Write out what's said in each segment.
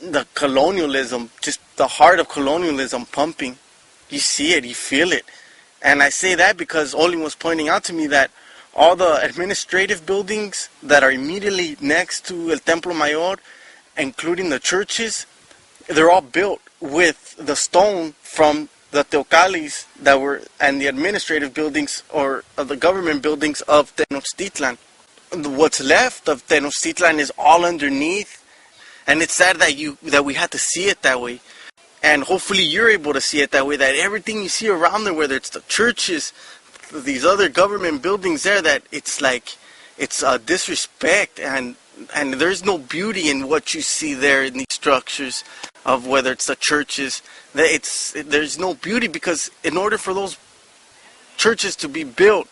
the colonialism, just the heart of colonialism pumping. You see it, you feel it. And I say that because Olin was pointing out to me that all the administrative buildings that are immediately next to El Templo Mayor, including the churches, they're all built with the stone from the teocalis that were, and the administrative buildings or the government buildings of Tenochtitlan. What's left of Tenochtitlan is all underneath, and it's sad that we had to see it that way. And hopefully you're able to see it that way, that everything you see around there, whether it's the churches, these other government buildings there, that it's like, it's a disrespect, and there's no beauty in what you see there in these structures of whether it's the churches. There's no beauty, because in order for those churches to be built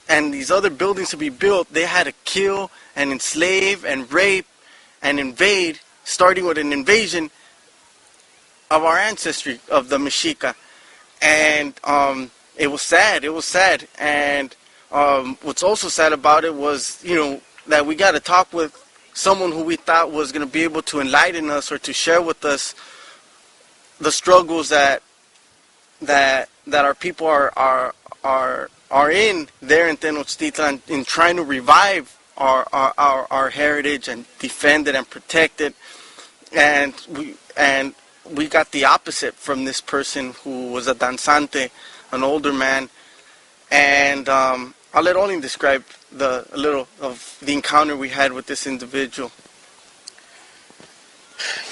and these other buildings to be built, they had to kill and enslave and rape and invade, starting with an invasion of our ancestry, of the Mexica. And it was sad. And what's also sad about it was, that we got to talk with someone who we thought was going to be able to enlighten us or to share with us the struggles that our people are in there in Tenochtitlan, in trying to revive our heritage and defend it and protect it. And we got the opposite from this person who was a danzante, an older man. And I'll let Olin describe a little of the encounter we had with this individual.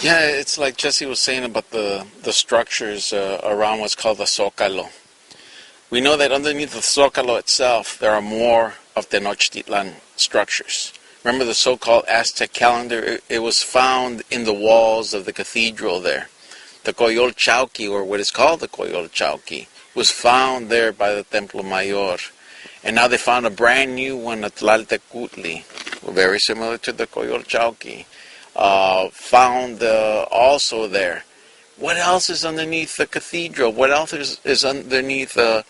Yeah, it's like Jesse was saying about the structures around what's called the Zócalo. We know that underneath the Zócalo itself, there are more of Tenochtitlan structures. Remember the so-called Aztec calendar? It was found in the walls of the cathedral there. The Coyol Chauqui, or what is called the Coyol Chauqui, was found there by the Templo Mayor. And now they found a brand new one at Tlaltecutli, very similar to the Coyol Chauqui. Found also there. What else is underneath the cathedral? What else is underneath the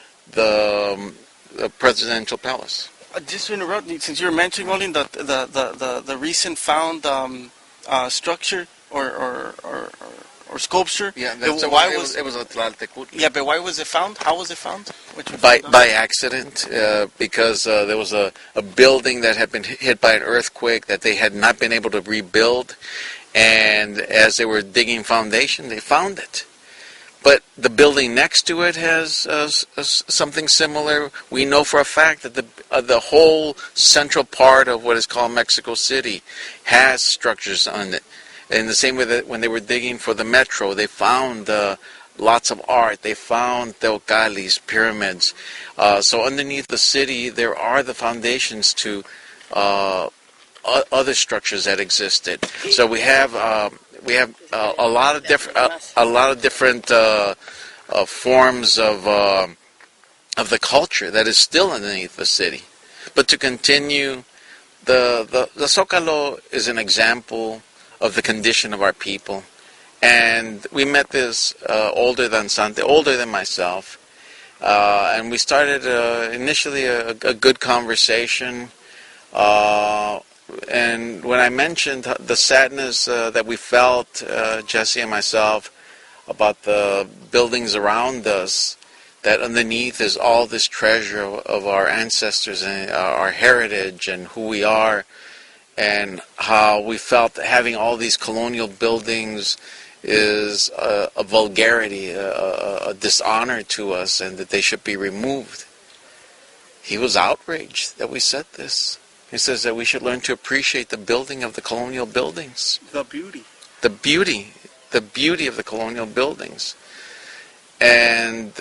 presidential palace? Just to interrupt you, since you were mentioning, Olin, the recent found structure or sculpture. Yeah, it was at Tlaltecutli. Yeah, but why was it found? How was it found? By accident, because there was a building that had been hit by an earthquake that they had not been able to rebuild, and as they were digging foundation, they found it. But the building next to it has something similar. We know for a fact that the whole central part of what is called Mexico City has structures on it. In the same way that when they were digging for the metro, they found lots of art. They found teocalis, pyramids. So underneath the city, there are the foundations to other structures that existed. So we have a lot of different forms of the culture that is still underneath the city. But to continue, the Zócalo is an example of the condition of our people. And we met this older than myself, and we started initially a good conversation. And when I mentioned the sadness that we felt, Jesse and myself, about the buildings around us, that underneath is all this treasure of our ancestors and our heritage and who we are, and how we felt having all these colonial buildings is a vulgarity, a dishonor to us, and that they should be removed. He was outraged that we said this. He says that we should learn to appreciate the building of the colonial buildings. The beauty of the colonial buildings. And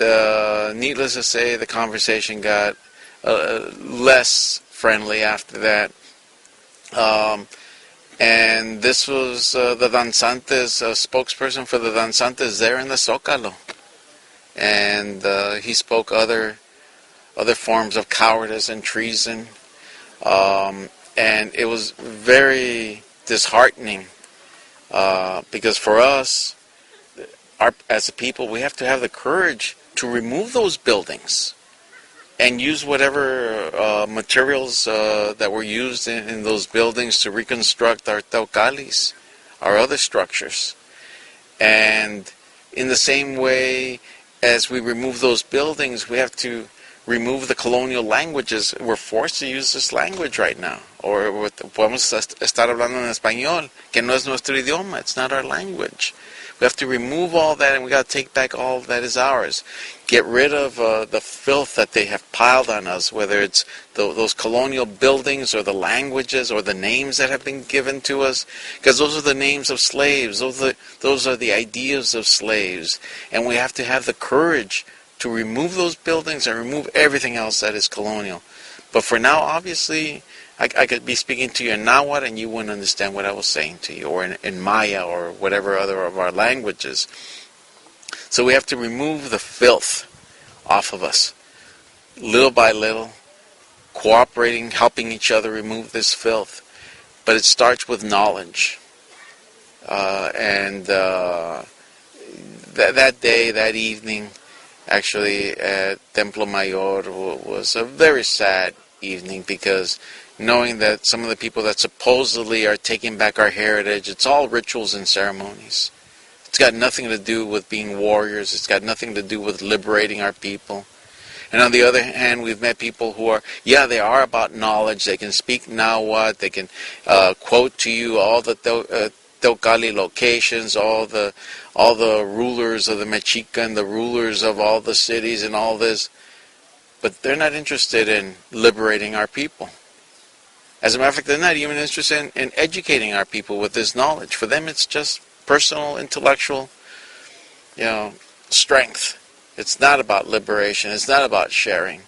needless to say, the conversation got less friendly after that. And this was the danzantes, spokesperson for the danzantes there in the Zócalo. And he spoke other forms of cowardice and treason. And it was very disheartening, because for us, as a people, we have to have the courage to remove those buildings and use whatever materials that were used in those buildings to reconstruct our teocalis, our other structures. And in the same way as we remove those buildings, we have to remove the colonial languages. We're forced to use this language right now. Or podemos estar hablando en español, que no es nuestro idioma. It's not our language. We have to remove all that, and we got to take back all that is ours. Get rid of the filth that they have piled on us, whether it's those colonial buildings or the languages or the names that have been given to us, because those are the names of slaves. Those are the ideas of slaves, and we have to have the courage to remove those buildings and remove everything else that is colonial. But for now, obviously, I could be speaking to you in Nahuatl and you wouldn't understand what I was saying to you, or in Maya or whatever other of our languages. So we have to remove the filth off of us, little by little, cooperating, helping each other remove this filth. But it starts with knowledge. That day, that evening, actually at Templo Mayor was a very sad evening, because knowing that some of the people that supposedly are taking back our heritage, it's all rituals and ceremonies. It's got nothing to do with being warriors. It's got nothing to do with liberating our people. And on the other hand, we've met people who are, they are about knowledge. They can speak Nahuatl. They can quote to you all the Teocalli locations, all the rulers of the Mexica and the rulers of all the cities and all this. But they're not interested in liberating our people. As a matter of fact, they're not even interested in educating our people with this knowledge. For them, it's just personal, intellectual, strength. It's not about liberation. It's not about sharing.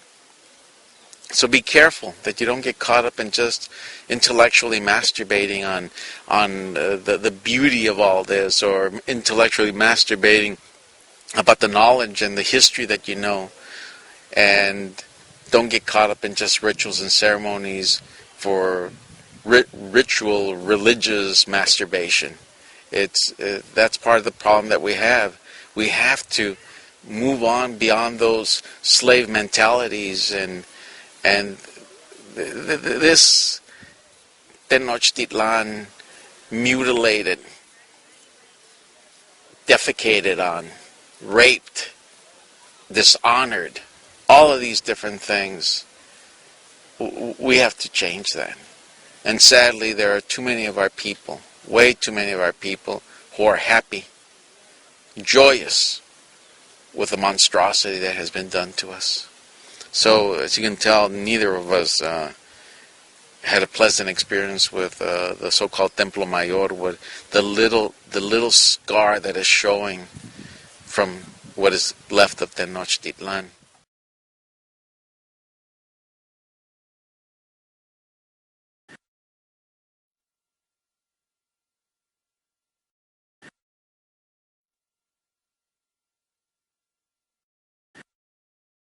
So be careful that you don't get caught up in just intellectually masturbating on the beauty of all this, or intellectually masturbating about the knowledge and the history that you know. And don't get caught up in just rituals and ceremonies for ritual religious masturbation. That's part of the problem that we have. We have to move on beyond those slave mentalities, and this Tenochtitlan mutilated, defecated on, raped, dishonored, all of these different things. We have to change that. And sadly, there are too many of our people, way too many of our people, who are happy, joyous with the monstrosity that has been done to us. So, as you can tell, neither of us had a pleasant experience with the so-called Templo Mayor, with the little scar that is showing from what is left of Tenochtitlan.